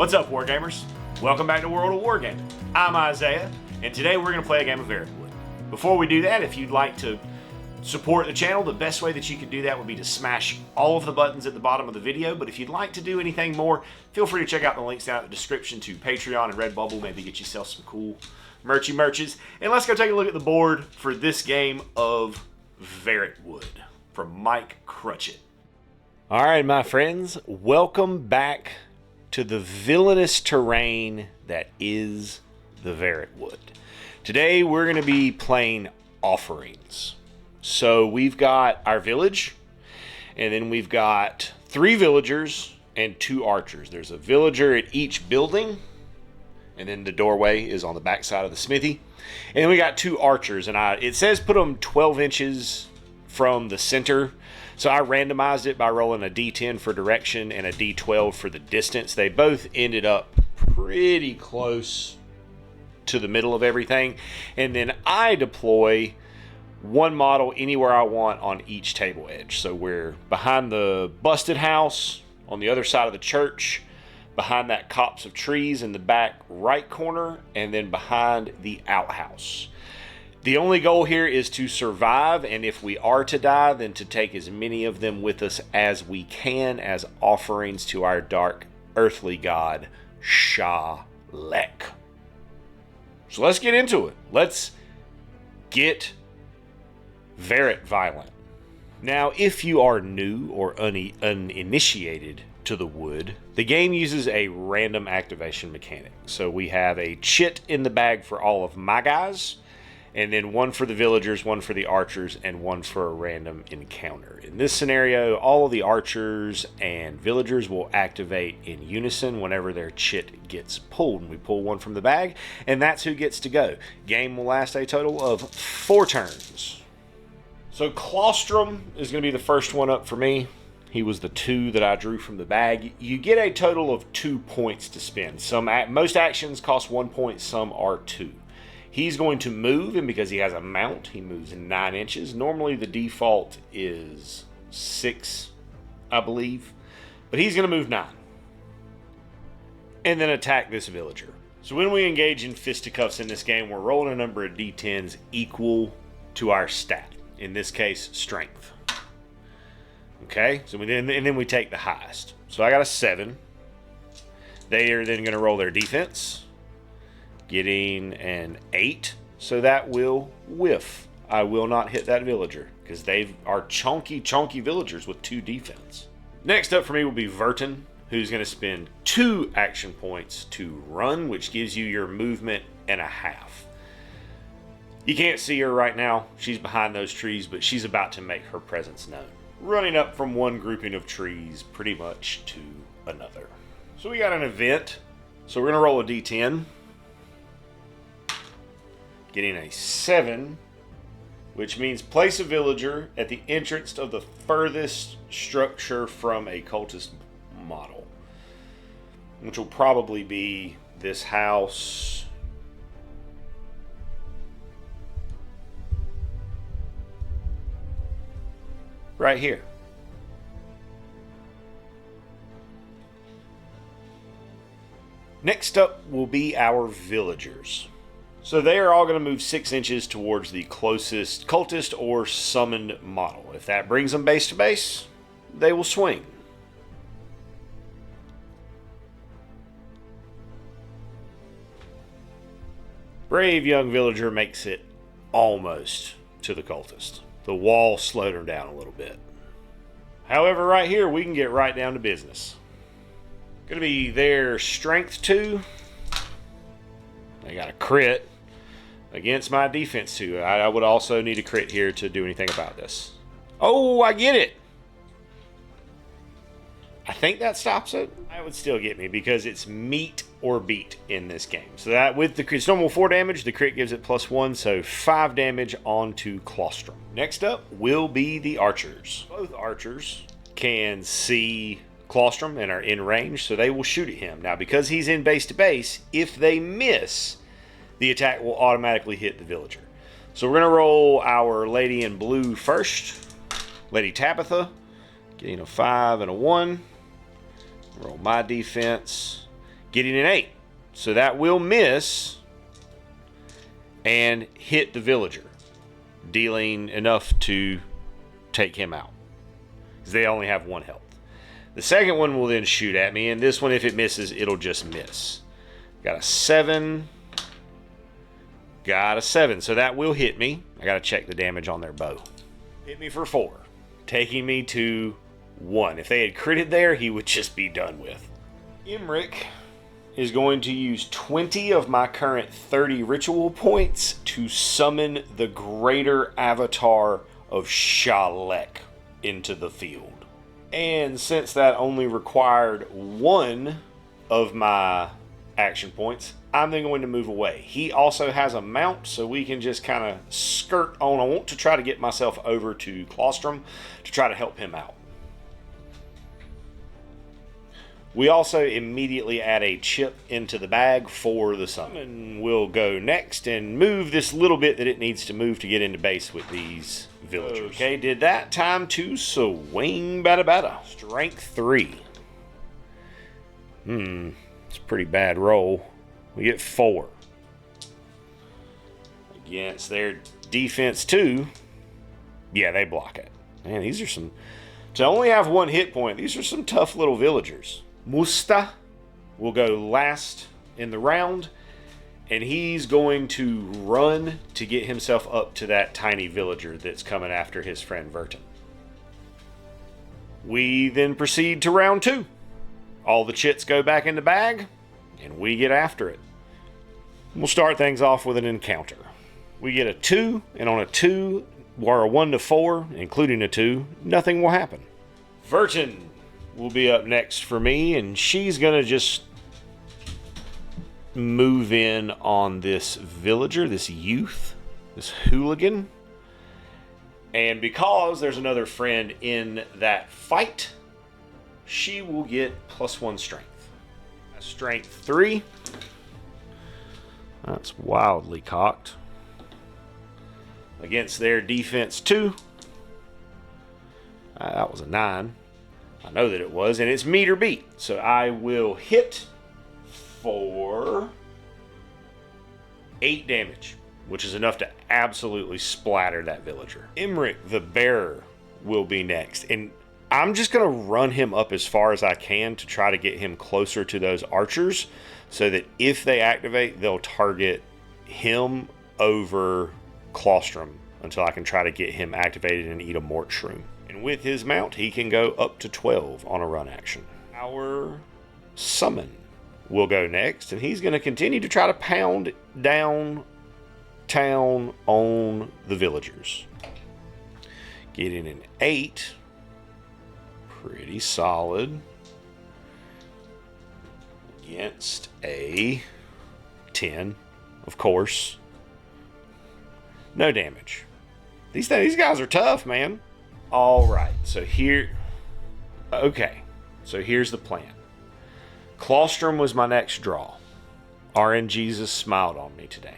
What's up, Wargamers? Welcome back to World of Wargaming. I'm Isaiah, and today we're going to play a game of Verrotwood. Before we do that, if you'd like to support the channel, the best way that you could do that would be to smash all of the buttons at the bottom of the video, but if you'd like to do anything more, feel free to check out the links down in the description to Patreon and Redbubble, maybe get yourself some cool merches. And let's go take a look at the board for this game of Verrotwood from Mike Crutchett. All right, my friends, welcome back to the villainous terrain that is the Verrotwood. Today we're going to be playing offerings. So we've got our village, and then we've got 3 villagers and 2 archers. There's a villager at each building, and then the doorway is on the back side of the smithy. And then we got 2 archers, and it says put them 12 inches from the center. So I randomized it by rolling a D10 for direction and a D12 for the distance. They both ended up pretty close to the middle of everything. And then I deploy one model anywhere I want on each table edge. So we're behind the busted house, on the other side of the church, behind that copse of trees in the back right corner, and then behind the outhouse. The only goal here is to survive, and if we are to die, then to take as many of them with us as we can as offerings to our dark earthly god, Sha-Lek. So let's get into it. Let's get Verrot violent. Now, if you are new or uninitiated to the wood, the game uses a random activation mechanic. So we have a chit in the bag for all of my guys, and then one for the villagers, one for the archers, and one for a random encounter. In this scenario, all of the archers and villagers will activate in unison whenever their chit gets pulled. And we pull one from the bag, and that's who gets to go. Game will last a total of 4 turns. So Claustrum is going to be the first one up for me. He was the 2 that I drew from the bag. You get a total of 2 points to spend. Most actions cost 1 point, some are 2. He's going to move, and because he has a mount, he moves 9 inches. Normally the default is 6, I believe, but he's going to move 9. And then attack this villager. So when we engage in fisticuffs in this game, we're rolling a number of d10s equal to our stat. In this case, strength. Okay, so then we take the highest. So I got a 7. They are then going to roll their defense, getting an 8. So that will whiff. I will not hit that villager because they are chunky villagers with 2 defense. Next up for me will be Verton, who's going to spend 2 action points to run, which gives you your movement and a half. You can't see her right now. She's behind those trees, but she's about to make her presence known, running up from one grouping of trees pretty much to another. So we got an event. So we're going to roll a d10. Getting a 7, which means place a villager at the entrance of the furthest structure from a cultist model, which will probably be this house right here. Next up will be our villagers. So they are all going to move 6 inches towards the closest cultist or summoned model. If that brings them base to base, they will swing. Brave young villager makes it almost to the cultist. The wall slowed him down a little bit. However, right here, we can get right down to business. Going to be their strength 2. They got a crit against my defense 2. I would also need a crit here to do anything about this. Oh, I get it. I think that stops it. That would still get me because it's meet or beat in this game. So that with it's normal 4 damage, the crit gives it +1, so 5 damage onto Claustrum. Next up will be the archers. Both archers can see Claustrum and are in range, so they will shoot at him. Now, because he's in base to base, if they miss, the attack will automatically hit the villager. So we're going to roll our lady in blue first. Lady Tabitha, getting a 5 and a 1. Roll my defense, getting an 8. So that will miss and hit the villager, dealing enough to take him out, because they only have 1 health. The second one will then shoot at me, and this one, if it misses, it'll just miss. Got a 7. Got a 7, so that will hit me. I gotta check the damage on their bow. Hit me for 4, taking me to 1. If they had critted there, he would just be done with. Imric is going to use 20 of my current 30 ritual points to summon the greater avatar of Shalek into the field. And since that only required 1 of my action points, I'm then going to move away. He also has a mount, so we can just kind of skirt on. I want to try to get myself over to Claustrum to try to help him out. We also immediately add a chip into the bag for the summon. We'll go next and move this little bit that it needs to move to get into base with these villagers. Okay, did that. Time to swing bada. Strength 3. It's a pretty bad roll. We get 4. Against their defense 2. Yeah, they block it. Man, these are some... To only have 1 hit point, these are some tough little villagers. Musta will go last in the round, and he's going to run to get himself up to that tiny villager that's coming after his friend Verton. We then proceed to round 2. All the chits go back in the bag, and we get after it. We'll start things off with an encounter. We get a 2, and on a 2, or a 1 to 4, including a 2, nothing will happen. Verton will be up next for me, and she's gonna just move in on this villager, this youth, this hooligan. And because there's another friend in that fight, she will get +1 strength. Strength 3. That's wildly cocked. Against their defense 2. That was a 9. I know that it was, and it's meter beat. So I will hit for 8 damage, which is enough to absolutely splatter that villager. Imric the Bearer will be next, and I'm just going to run him up as far as I can to try to get him closer to those archers, so that if they activate, they'll target him over Claustrum until I can try to get him activated and eat a Mort Shroom. And with his mount, he can go up to 12 on a run action. Our summon will go next, and he's going to continue to try to pound down town on the villagers. Getting an 8. Pretty solid. Against a 10, of course. No damage. These guys are tough, man. All right, so here's the plan. Claustrum was my next draw. RNGesus smiled on me today.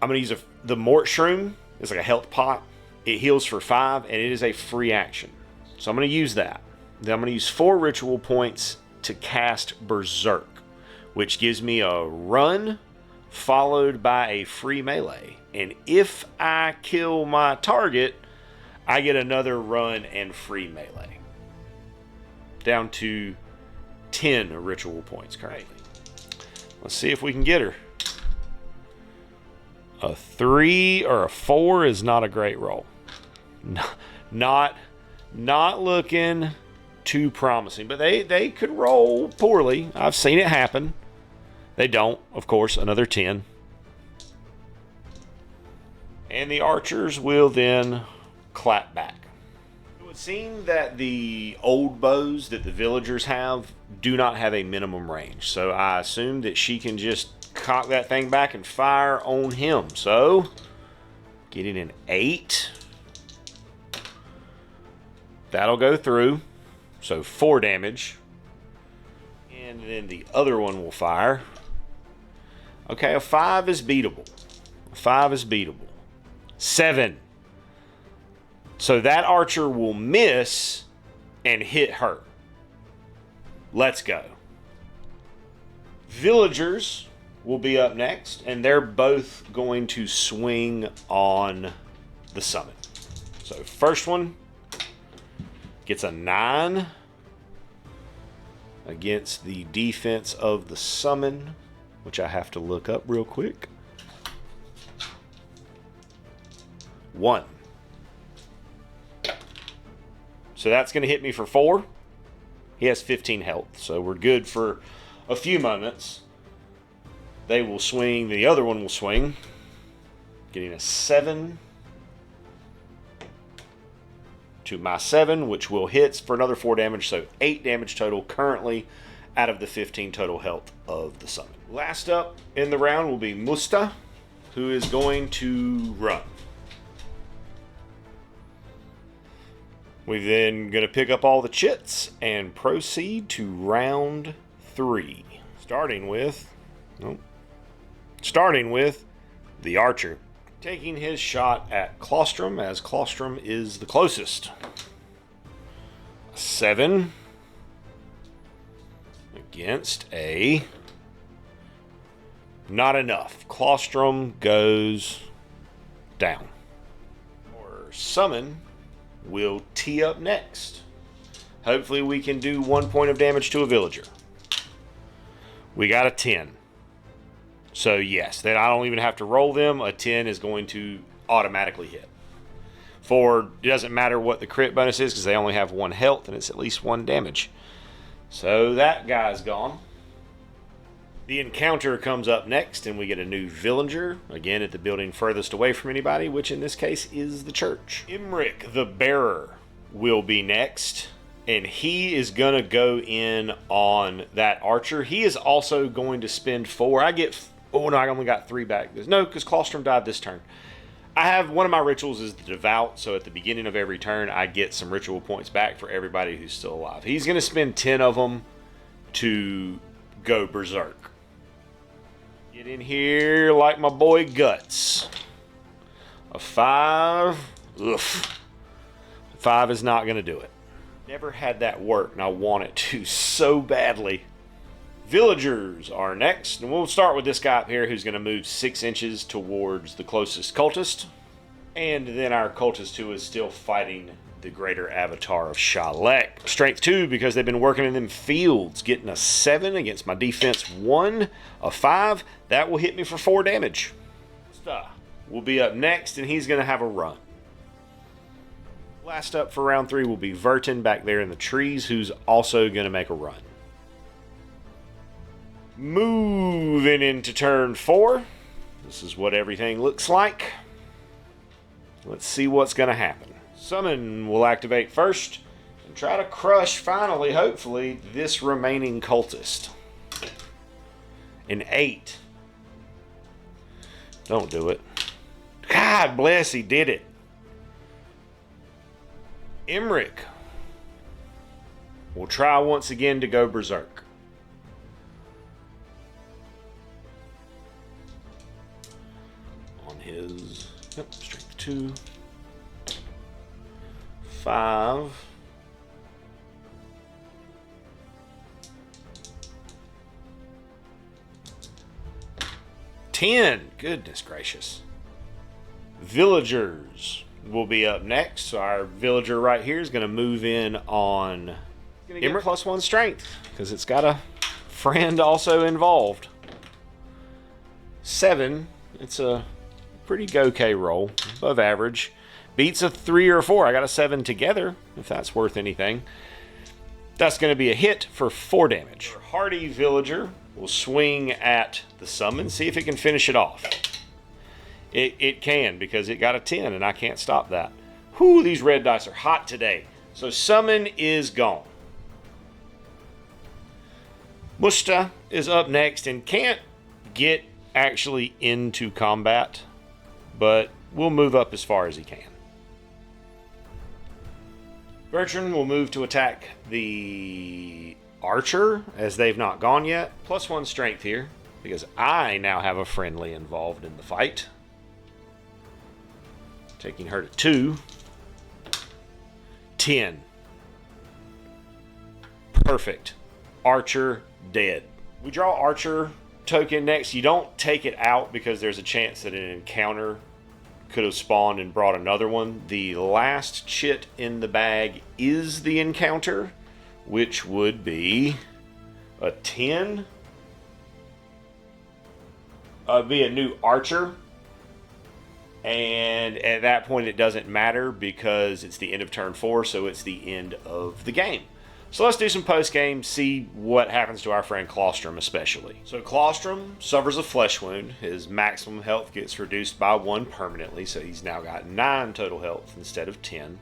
I'm going to use the Mort Shroom. It's like a health pot. It heals for 5, and it is a free action. So I'm going to use that. Then I'm going to use 4 ritual points to cast Berserk, which gives me a run followed by a free melee. And if I kill my target, I get another run and free melee. Down to 10 ritual points currently. Let's see if we can get her. A 3 or a 4 is not a great roll. Not looking too promising, but they could roll poorly. I've seen it happen. They don't, of course. Another 10. And the archers will then clap back. It would seem that the old bows that the villagers have do not have a minimum range. So I assume that she can just cock that thing back and fire on him. So, getting an 8. That'll go through. So 4 damage. And then the other one will fire. Okay, a 5 is beatable. A 5 is beatable. 7. So that archer will miss and hit her. Let's go. Villagers will be up next, and they're both going to swing on the summon. So first one gets a 9 against the defense of the summon, which I have to look up real quick. 1. So that's going to hit me for 4. He has 15 health, so we're good for a few moments. They will swing, the other one will swing, getting a 7 to my 7, which will hit for another 4 damage, so 8 damage total currently out of the 15 total health of the summon. Last up in the round will be Musta, who is going to run. We're then going to pick up all the chits and proceed to round 3. Starting with the archer, taking his shot at Claustrum, as Claustrum is the closest. 7 against a... Not enough. Claustrum goes down. Or summon will tee up next. Hopefully we can do 1 point of damage to a villager. We got a 10. So yes, then I don't even have to roll them. A 10 is going to automatically hit. It doesn't matter what the crit bonus is, because they only have 1 health and it's at least 1 damage. So that guy's gone. The encounter comes up next, and we get a new villager, again at the building furthest away from anybody, which in this case is the church. Imric the Bearer will be next, and he is going to go in on that archer. He is also going to spend 4. I only got 3 back. No, because Claustrum died this turn. I have one of my rituals is the Devout, so at the beginning of every turn, I get some ritual points back for everybody who's still alive. He's going to spend 10 of them to go berserk. Get in here like my boy Guts. A 5. Oof. 5 is not going to do it. Never had that work, and I want it to so badly. Villagers are next, and we'll start with this guy up here who's going to move 6 inches towards the closest cultist. And then our cultist who is still fighting the greater avatar of Shalek. Strength 2 because they've been working in them fields. Getting a 7 against my defense 1. A 5. That will hit me for 4 damage. Musta will be up next, and he's going to have a run. Last up for round 3 will be Vertin back there in the trees, who's also going to make a run. Moving into turn 4. This is what everything looks like. Let's see what's going to happen. Summon will activate first and try to crush, finally, hopefully, this remaining cultist. An 8. Don't do it. God bless, he did it. Imric will try once again to go berserk. On his strength 2. 5. $10. Goodness gracious. Villagers will be up next. So our villager right here is going to move in on Imric +1 strength because it's got a friend also involved. 7. It's a pretty okay roll, above average. Beats a 3 or 4. I got a 7 together, if that's worth anything. That's going to be a hit for 4 damage. Our hardy villager will swing at the summon, see if it can finish it off. It can, because it got a 10, and I can't stop that. Whew, these red dice are hot today. So summon is gone. Musta is up next and can't get actually into combat, but will move up as far as he can. Bertrand will move to attack the archer, as they've not gone yet. +1 strength here, because I now have a friendly involved in the fight. Taking her to 2. 10. Perfect. Archer dead. We draw Archer token next. You don't take it out because there's a chance that an encounter could have spawned and brought another one. The last chit in the bag is the encounter, which would be a 10. Be a new Archer. And at that point it doesn't matter because it's the end of turn 4, so it's the end of the game. So let's do some post-game, see what happens to our friend Claustrum especially. So Claustrum suffers a flesh wound. His maximum health gets reduced by 1 permanently, so he's now got 9 total health instead of 10.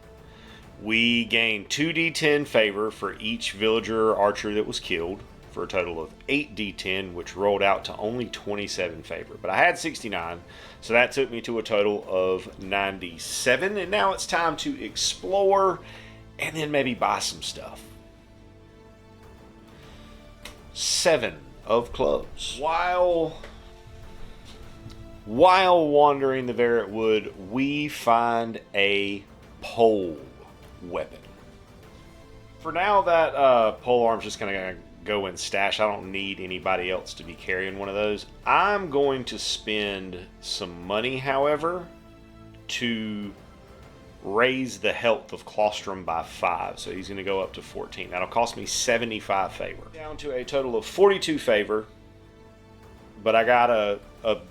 We gain 2d10 favor for each villager or archer that was killed, for a total of 8d10, which rolled out to only 27 favor. But I had 69, so that took me to a total of 97, and now it's time to explore and then maybe buy some stuff. 7 of clubs. While wandering the Verrotwood, we find a pole weapon. For now, that pole arm's just gonna go in stash. I don't need anybody else to be carrying one of those. I'm going to spend some money, however, to raise the health of Claustrum by 5. So he's going to go up to 14. That'll cost me 75 favor. Down to a total of 42 favor. But I got a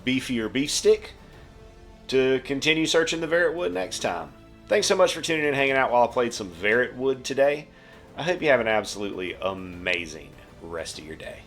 beefier beef stick to continue searching the Verrotwood next time. Thanks so much for tuning in and hanging out while I played some Verrotwood today. I hope you have an absolutely amazing rest of your day.